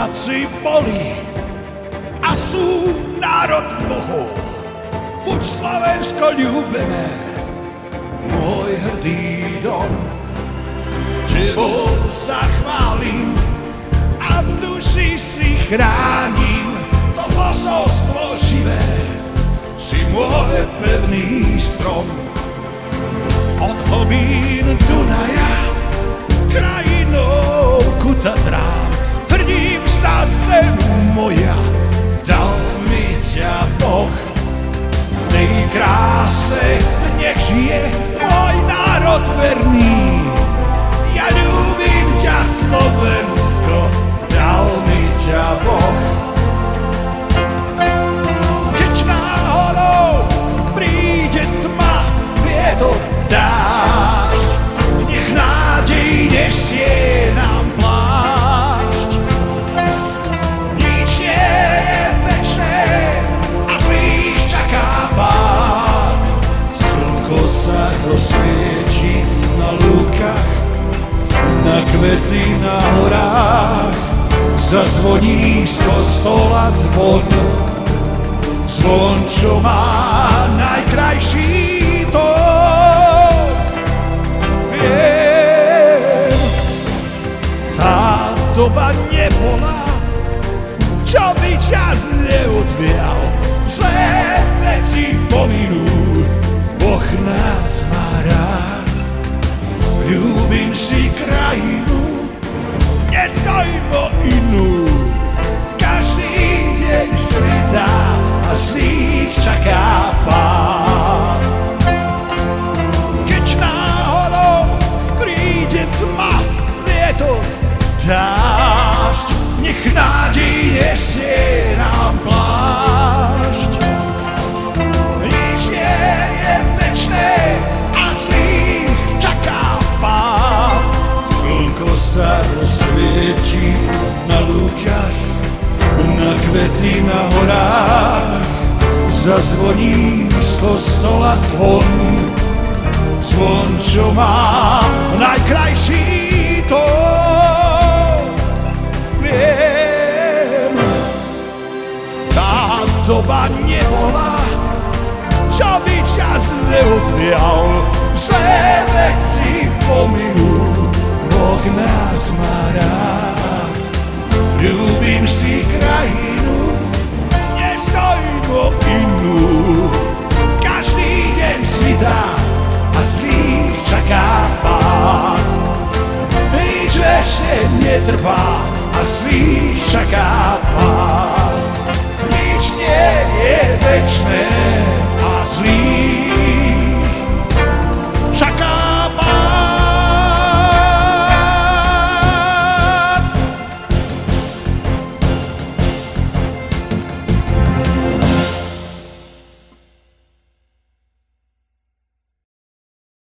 Slováci boli a sú národ bohov. Buď Slovensko ľúbené, môj hrdý dom. Tebou sa chválim a v duši si chránim to posolstvo živé. Si môj pevný strom. Od hlbín Dunaja krajinou ku Tatrám hrdím sa zem moja, dal mi ťa Boh. V tej kráse nech žije môj národ verný. Ja ľúbim ťa Slovensko, dal mi ťa Boh. Keď náhodou príde tma, vietor, dážď, nech nádej nesie nám plášť. Nič nie je večné a zlých čaká pád. Slnko sa rozsviečí na lúkach, na kvety na horách. Zazvoní z kostola zvon, zvon, čo má najkrajší tón. Viem, tá doba nebola, čo by čas neodvial. Zlé veci pominú, Boh nás má rád. Ľúbim si krajinu, nestojím o inú. Každý deň svita a zlých čaká pád. Keď náhodou príde tma, vietor, dážď, nech nádej nesie nám plášť. Nič nie je večné a zlých čaká pád. Slnko sa rozsviečí na lúkach, na kvety na horách. Zazvoní z kostola zvon, zvon, čo má najkrajší tón. Viem, tá doba nebola, čo by čas neodvial. Zlé veci pominú, Boh nás má rád. Ľúbim si krajinu, nestojím o inú. Každý deň svitá a zlých čaká pád. Nič ešte netrvá a zlých čaká pád.